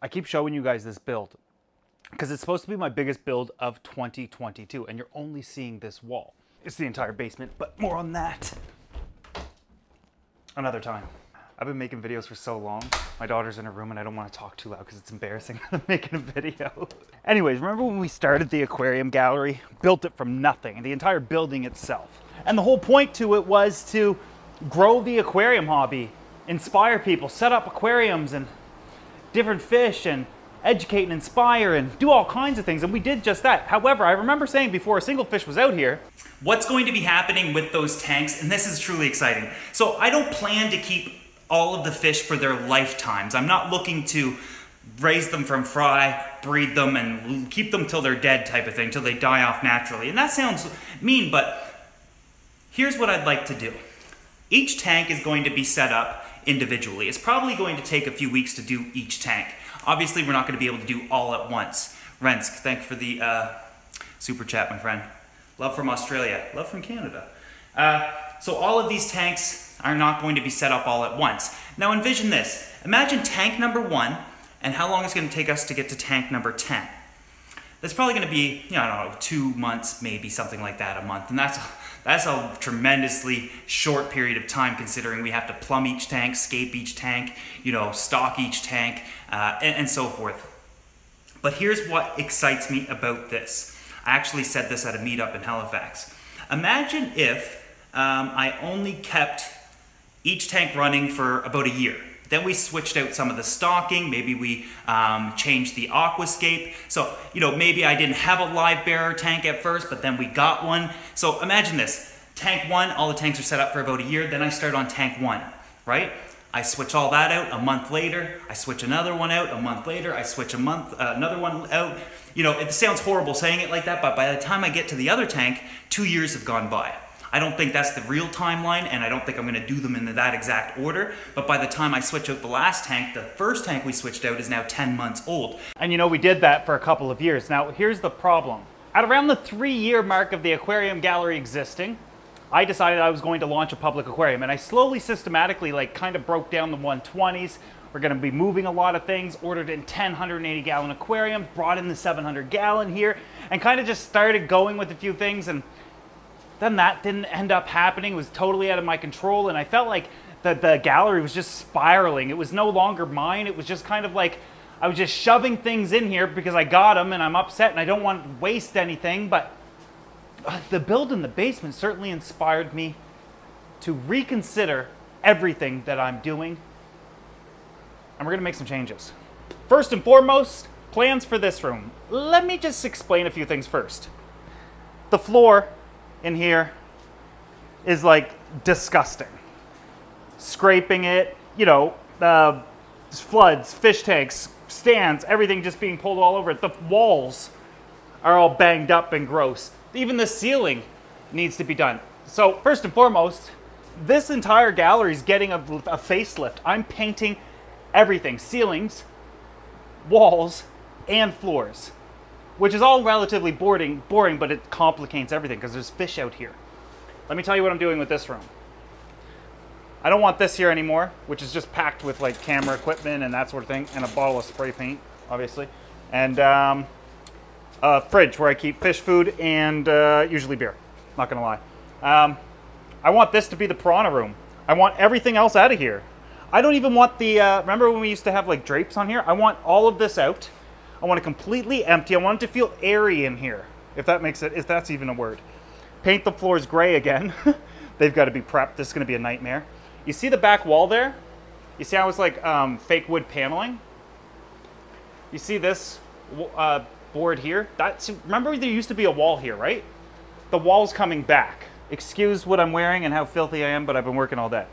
I keep showing you guys this build because it's supposed to be my biggest build of 2022, and you're only seeing this wall. It's the entire basement, but more on that another time. I've been making videos for so long. My daughter's in her room and I don't want to talk too loud because it's embarrassing that I'm making a video. Anyways, remember when we started the aquarium gallery? Built it from nothing, the entire building itself. And the whole point to it was to grow the aquarium hobby, inspire people, set up aquariums and different fish and educate and inspire and do all kinds of things, and we did just that. However, I remember saying before a single fish was out here, what's going to be happening with those tanks, and this is truly exciting. So I don't plan to keep all of the fish for their lifetimes. I'm not looking to raise them from fry, breed them, and keep them till they're dead type of thing, till they die off naturally. And that sounds mean, but here's what I'd like to do. Each tank is going to be set up individually. It's probably going to take a few weeks to do each tank. Obviously, we're not going to be able to do all at once. Rensk, thank you for the super chat, my friend. Love from Australia. Love from Canada. So all of these tanks are not going to be set up all at once. Now envision this. Imagine tank number 1 and how long it's going to take us to get to tank number 10. That's probably going to be, I don't know, 2 months, maybe something like that, a month. And that's a tremendously short period of time considering we have to plumb each tank, scape each tank, stock each tank, and so forth. But here's what excites me about this. I actually said this at a meetup in Halifax. Imagine if I only kept each tank running for about a year. Then we switched out some of the stocking, maybe we changed the aquascape. So, maybe I didn't have a live bearer tank at first, but then we got one. So imagine this, tank 1, all the tanks are set up for about a year, then I start on tank 1, right? I switch all that out, a month later, I switch another one out, a month later, I switch another one out. It sounds horrible saying it like that, but by the time I get to the other tank, 2 years have gone by. I don't think that's the real timeline, and I don't think I'm going to do them in that exact order, but by the time I switch out the last tank, the first tank we switched out is now 10 months old. And we did that for a couple of years. Now, here's the problem. At around the 3-year mark of the aquarium gallery existing, I decided I was going to launch a public aquarium, and I slowly, systematically, kind of broke down the 120s. We're going to be moving a lot of things, ordered in 10 180-gallon aquariums, brought in the 700-gallon here, and kind of just started going with a few things, and then that didn't end up happening. It was totally out of my control, and I felt like the gallery was just spiraling. It was no longer mine. It was just kind of like I was just shoving things in here because I got them, and I'm upset, and I don't want to waste anything, but the build in the basement certainly inspired me to reconsider everything that I'm doing, and we're going to make some changes. First and foremost, plans for this room. Let me just explain a few things first. The floor in here is disgusting. Scraping it, floods, fish tanks, stands, everything just being pulled all over it. The walls are all banged up and gross. Even the ceiling needs to be done. So first and foremost, this entire gallery is getting a facelift. I'm painting everything, ceilings, walls, and floors, which is all relatively boring, but it complicates everything because there's fish out here. Let me tell you what I'm doing with this room. I don't want this here anymore, which is just packed with camera equipment and that sort of thing, and a bottle of spray paint, obviously, and a fridge where I keep fish food and usually beer, not gonna lie. I want this to be the piranha room. I want everything else out of here. I don't even want the, remember when we used to have drapes on here? I want all of this out. I want it completely empty. I want it to feel airy in here, if that's even a word. Paint the floors gray again. They've got to be prepped. This is going to be a nightmare. You see the back wall there? You see how it's fake wood paneling? You see this board here? Remember there used to be a wall here, right? The wall's coming back. Excuse what I'm wearing and how filthy I am, but I've been working all day.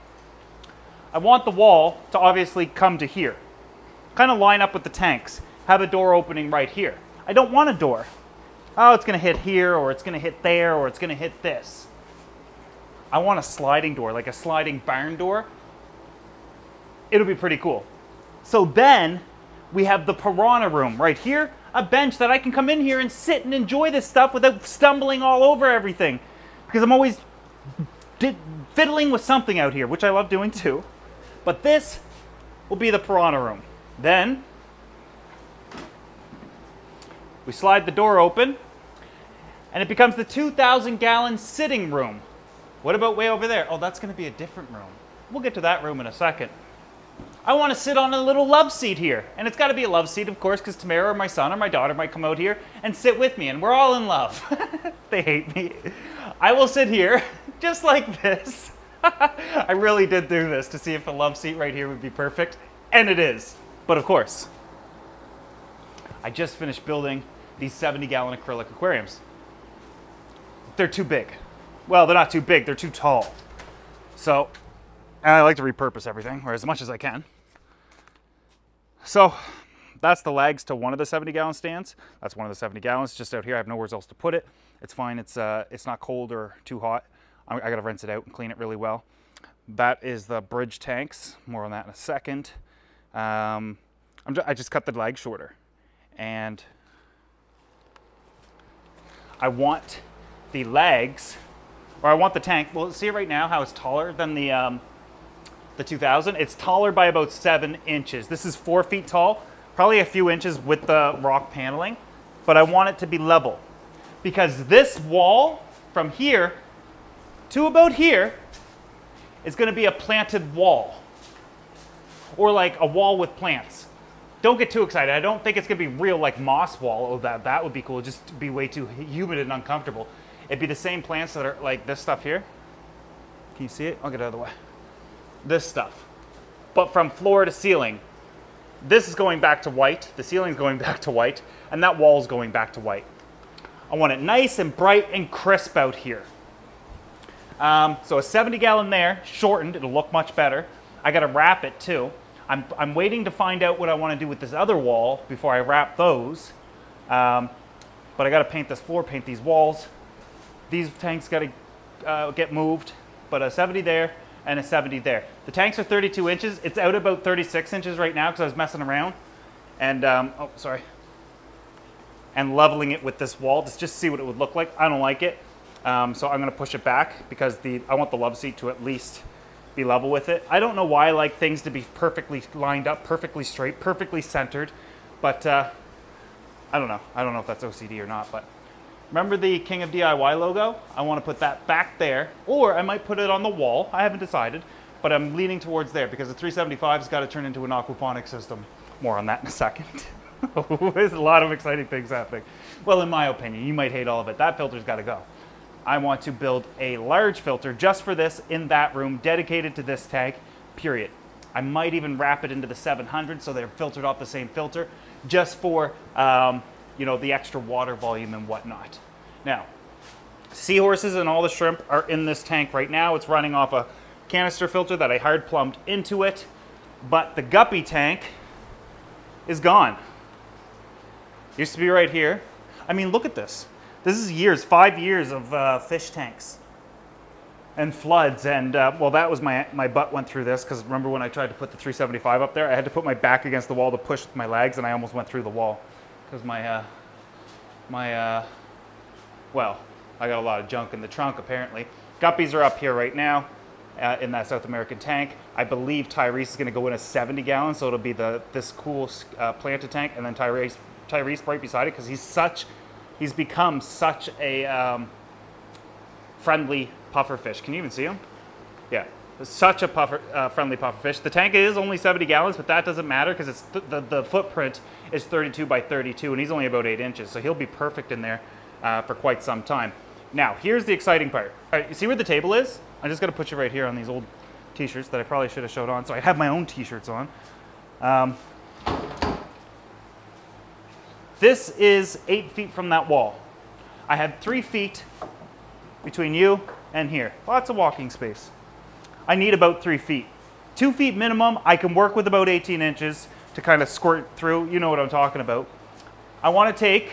I want the wall to obviously come to here. Kind of line up with the tanks. Have a door opening right here. I don't want a door. Oh, it's going to hit here, or it's going to hit there, or it's going to hit this. I want a sliding door, like a sliding barn door. It'll be pretty cool. So then we have the piranha room right here, a bench that I can come in here and sit and enjoy this stuff without stumbling all over everything. Because I'm always fiddling with something out here, which I love doing too. But this will be the piranha room. Then We slide the door open, and it becomes the 2,000-gallon sitting room. What about way over there? Oh, that's going to be a different room. We'll get to that room in a second. I want to sit on a little love seat here. And it's got to be a love seat, of course, because Tamara or my son or my daughter might come out here and sit with me, and we're all in love. They hate me. I will sit here just like this. I really did do this to see if the love seat right here would be perfect, and it is. But of course, I just finished building these 70-gallon acrylic aquariums. They're too big. Well, they're not too big, they're too tall. So, and I like to repurpose everything, or as much as I can. So, that's the legs to one of the 70-gallon stands. That's one of the 70 gallons just out here. I have nowhere else to put it. It's fine, it's not cold or too hot. I gotta rinse it out and clean it really well. That is the bridge tanks. More on that in a second. I just cut the legs shorter. And I want the legs, or I want the tank. Well, see right now how it's taller than the 2000? It's taller by about 7 inches. This is 4 feet tall, probably a few inches with the rock paneling, but I want it to be level. Because this wall from here to about here is going to be a planted wall, or like a wall with plants. Don't get too excited. I don't think it's going to be real like moss wall. Oh, that would be cool. Just to be way too humid and uncomfortable. It'd be the same plants that are like this stuff here. Can you see it? I'll get out of the way. This stuff. But from floor to ceiling, this is going back to white. The ceiling's going back to white, and that wall's going back to white. I want it nice and bright and crisp out here. So a 70-gallon there, shortened, it'll look much better. I gotta wrap it too. I'm waiting to find out what I want to do with this other wall before I wrap those. But I gotta paint this floor, paint these walls. These tanks gotta get moved, but a 70 there and a 70 there. The tanks are 32 inches. It's out about 36 inches right now because I was messing around. And, oh, sorry. And leveling it with this wall to just see what it would look like. I don't like it. So I'm gonna push it back because I want the love seat to at least be level with it. I don't know why I like things to be perfectly lined up, perfectly straight, perfectly centered, but I don't know. I don't know if that's OCD or not, but remember the King of DIY logo? I want to put that back there, or I might put it on the wall. I haven't decided, but I'm leaning towards there because the 375's got to turn into an aquaponic system. More on that in a second. There's a lot of exciting things happening. Well, in my opinion, you might hate all of it. That filter's got to go. I want to build a large filter just for this in that room, dedicated to this tank, period. I might even wrap it into the 700 so they're filtered off the same filter, just for you know, the extra water volume and whatnot. Now, seahorses and all the shrimp are in this tank right now. It's running off a canister filter that I hard plumbed into it, but the guppy tank is gone. Used to be right here. I mean, look at this. This is years, 5 years of fish tanks and floods, and well, that was my butt went through this, because remember when I tried to put the 375 up there, I had to put my back against the wall to push with my legs, and I almost went through the wall because well, I got a lot of junk in the trunk apparently. Guppies are up here right now in that South American tank. I believe Tyrese is going to go in a 70 gallon, so it'll be this cool planted tank, and then Tyrese right beside it, because he's become such a friendly puffer fish. Can you even see him? Yeah, such a friendly puffer fish. The tank is only 70 gallons, but that doesn't matter because it's the footprint is 32 by 32, and he's only about 8 inches, so he'll be perfect in there for quite some time. Now, here's the exciting part. All right, you see where the table is? I'm just gonna put you right here on these old t-shirts that I probably should have showed on, so I have my own t-shirts on. This is 8 feet from that wall. I had 3 feet between you and here. Lots of walking space. I need about 3 feet. 2 feet minimum. I can work with about 18 inches to kind of squirt through. You know what I'm talking about. I want to take,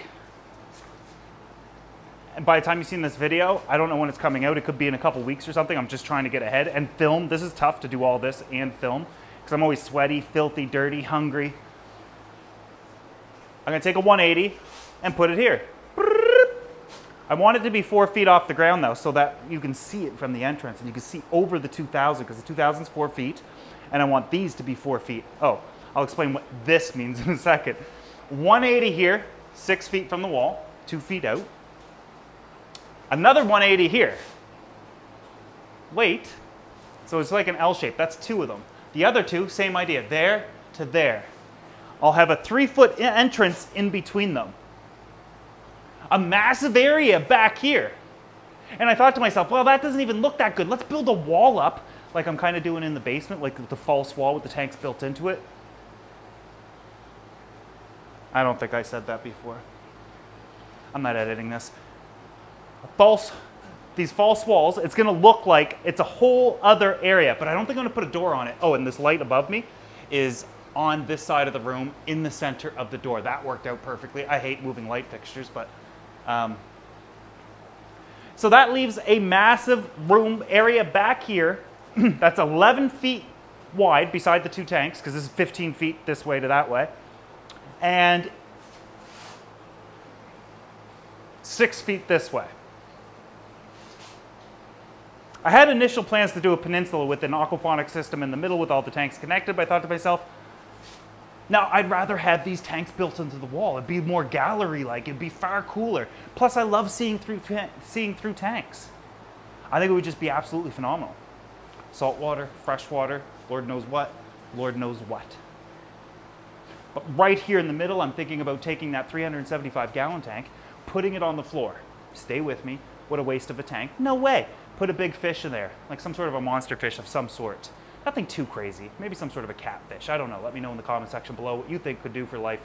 and by the time you've seen this video, I don't know when it's coming out. It could be in a couple weeks or something. I'm just trying to get ahead and film. This is tough to do all this and film because I'm always sweaty, filthy, dirty, hungry. I'm going to take a 180 and put it here. I want it to be 4 feet off the ground though, so that you can see it from the entrance and you can see over the 2000, because the 2000 is 4 feet, and I want these to be 4 feet. Oh, I'll explain what this means in a second. 180 here, 6 feet from the wall, 2 feet out. Another 180 here. Wait, so it's like an L shape, that's 2 of them. The other 2, same idea, there to there. I'll have a 3-foot entrance in between them. A massive area back here. And I thought to myself, well, that doesn't even look that good. Let's build a wall up like I'm kind of doing in the basement, like with the false wall with the tanks built into it. I don't think I said that before. I'm not editing this. These false walls, it's gonna look like it's a whole other area, but I don't think I'm gonna put a door on it. Oh, and this light above me is on this side of the room in the center of the door. That worked out perfectly. I hate moving light fixtures, but so that leaves a massive room area back here that's 11 feet wide beside the 2 tanks, because this is 15 feet this way to that way, and 6 feet this way. I had initial plans to do a peninsula with an aquaponics system in the middle with all the tanks connected, but I thought to myself, now I'd rather have these tanks built into the wall. It'd be more gallery-like, it'd be far cooler. Plus I love seeing through tanks. I think it would just be absolutely phenomenal. Salt water, fresh water, Lord knows what, Lord knows what. But right here in the middle, I'm thinking about taking that 375-gallon tank, putting it on the floor. Stay with me, what a waste of a tank. No way. Put a big fish in there, like some sort of a monster fish of some sort. Nothing too crazy, maybe some sort of a catfish. I don't know, let me know in the comment section below what you think could do for life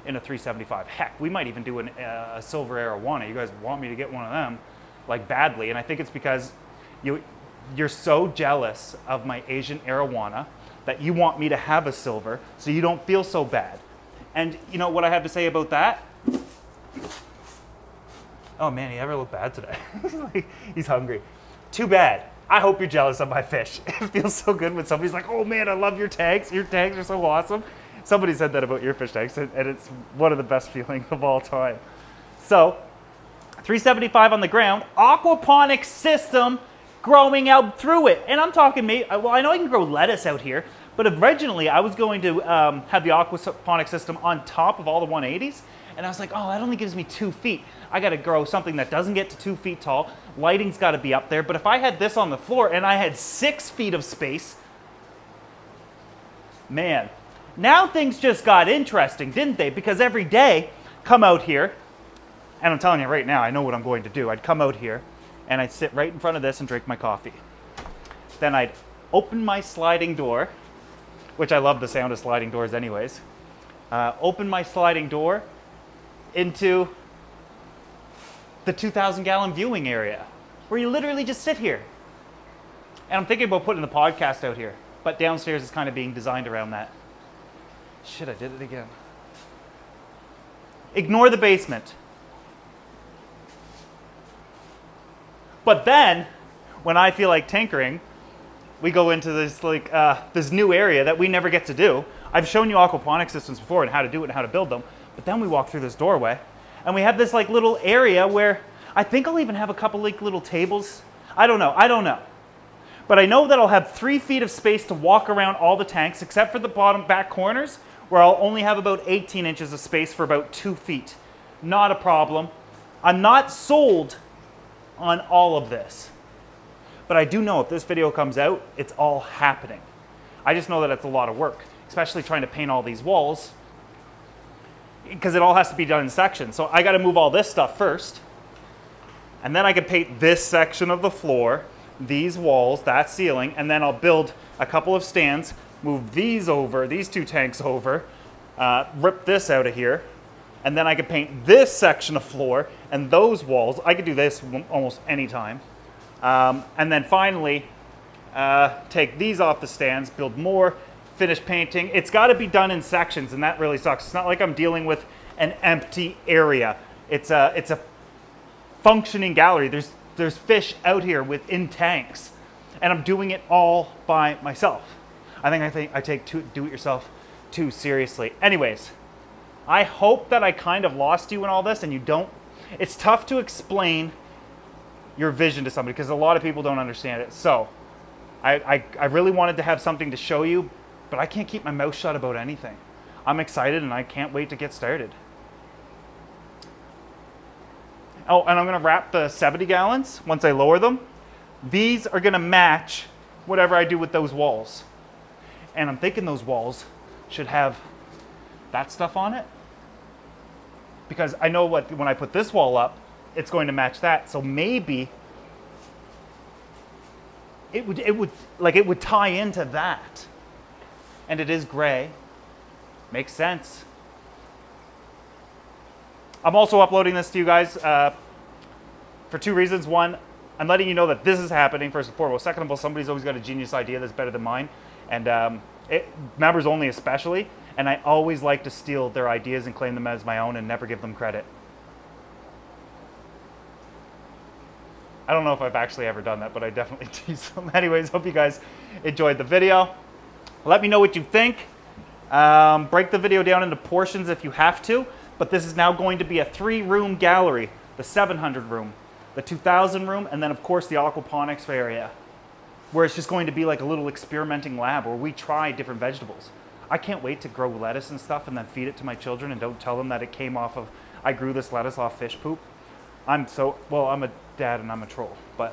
in a 375. Heck, we might even do a silver arowana. You guys want me to get one of them, like badly, and I think it's because you're so jealous of my Asian arowana that you want me to have a silver so you don't feel so bad. And you know what I have to say about that? Oh man, he ever look bad today? He's hungry. Too bad. I hope you're jealous of my fish. It feels so good when somebody's like, oh man, I love your tanks. Your tanks are so awesome. Somebody said that about your fish tanks, and it's one of the best feelings of all time. So, 375 on the ground, aquaponics system growing out through it. And I'm talking, well, I know I can grow lettuce out here, but originally I was going to have the aquaponics system on top of all the 180s. And I was like, oh, that only gives me 2 feet. I gotta grow something that doesn't get to 2 feet tall. Lighting's gotta be up there. But if I had this on the floor and I had 6 feet of space, man, now things just got interesting, didn't they? Because every day, come out here, and I'm telling you right now, I know what I'm going to do. I'd come out here and I'd sit right in front of this and drink my coffee. Then I'd open my sliding door, which I love the sound of sliding doors anyways. Open my sliding door into the 2,000-gallon viewing area where you literally just sit here. And I'm thinking about putting the podcast out here, but downstairs is kind of being designed around that. Shit, I did it again. Ignore the basement. But then, when I feel like tinkering, we go into this this new area that we never get to do. I've shown you aquaponics systems before and how to do it and how to build them. But then we walk through this doorway and we have this like little area where I think I'll even have a couple like little tables. I don't know. But I know that I'll have 3 feet of space to walk around all the tanks except for the bottom back corners where I'll only have about 18 inches of space for about 2 feet. Not a problem. I'm not sold on all of this. But I do know if this video comes out, it's all happening. I just know that it's a lot of work, especially trying to paint all these walls, because it all has to be done in sections. So I got to move all this stuff first, and then I can paint this section of the floor, these walls, that ceiling, and then I'll build a couple of stands, move these over, these 2 tanks over, rip this out of here, and then I can paint this section of floor and those walls. I could do this almost any time. And then finally, take these off the stands, build more, finish painting. It's got to be done in sections, and that really sucks. It's not like I'm dealing with an empty area. It's a functioning gallery. There's fish out here within tanks, and I'm doing it all by myself. I think I take do-it-yourself too seriously. Anyways, I hope that I kind of lost you in all this, and you don't. It's tough to explain your vision to somebody because a lot of people don't understand it. So I really wanted to have something to show you, but I can't keep my mouth shut about anything. I'm excited and I can't wait to get started. Oh, and I'm gonna wrap the 70 gallons once I lower them. These are gonna match whatever I do with those walls. And I'm thinking those walls should have that stuff on it, because I know what, when I put this wall up, it's going to match that. So maybe it would tie into that. And it is gray. Makes sense. I'm also uploading this to you guys for two reasons. One, I'm letting you know that this is happening, first and foremost. Second of all, somebody's always got a genius idea that's better than mine. And members only especially. And I always like to steal their ideas and claim them as my own and never give them credit. I don't know if I've actually ever done that, but I definitely tease them. Anyways, hope you guys enjoyed the video. Let me know what you think. Break the video down into portions if you have to, but this is now going to be a 3-room gallery, the 700 room, the 2000 room, and then of course the aquaponics area, where it's just going to be like a little experimenting lab where we try different vegetables. I can't wait to grow lettuce and stuff and then feed it to my children and don't tell them that it came off of, I grew this lettuce off fish poop. I'm a dad and I'm a troll, but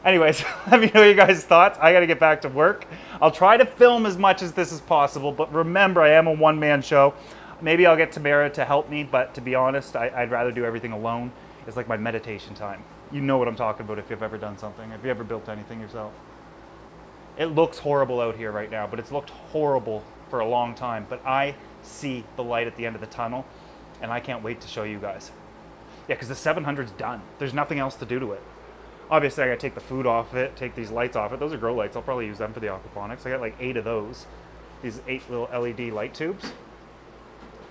anyways, let me know your guys' thoughts. I gotta get back to work. I'll try to film as much as this is possible, but remember, I am a one-man show. Maybe I'll get Tamara to help me, but to be honest, I'd rather do everything alone. It's like my meditation time. You know what I'm talking about if you've ever done something. Have you ever built anything yourself? It looks horrible out here right now, but it's looked horrible for a long time. But I see the light at the end of the tunnel, and I can't wait to show you guys. Yeah, because the 700's done. There's nothing else to do to it. Obviously, I gotta take the food off it, take these lights off it. Those are grow lights. I'll probably use them for the aquaponics. I got like 8 of those. These 8 little LED light tubes.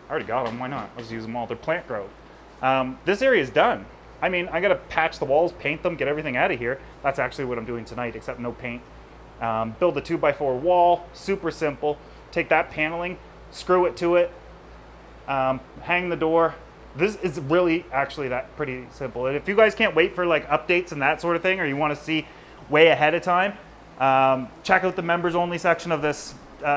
I already got them. Why not? Let's use them all. They're plant grow. This area is done. I mean, I gotta patch the walls, paint them, get everything out of here. That's actually what I'm doing tonight, except no paint. Build a 2x4 wall. Super simple. Take that paneling, screw it to it, hang the door. This is really actually that pretty simple. And if you guys can't wait for like updates and that sort of thing, or you want to see way ahead of time, check out the members only section of this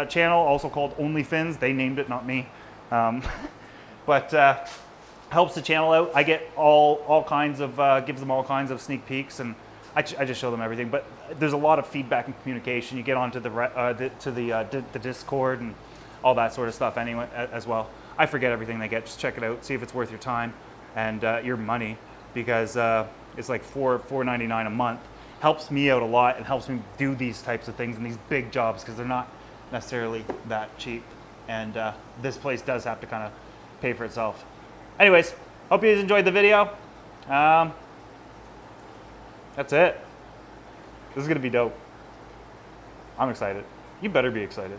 channel, also called OnlyFins. They named it, not me. But helps the channel out. I get all kinds of, gives them all kinds of sneak peeks, and I just show them everything. But there's a lot of feedback and communication. You get onto the Discord and all that sort of stuff anyway as well. I forget everything they get. Just check it out, see if it's worth your time and your money, because it's like $4.99 a month. Helps me out a lot and helps me do these types of things and these big jobs, because they're not necessarily that cheap. And this place does have to kind of pay for itself. Anyways, hope you guys enjoyed the video. That's it. This is gonna be dope. I'm excited. You better be excited.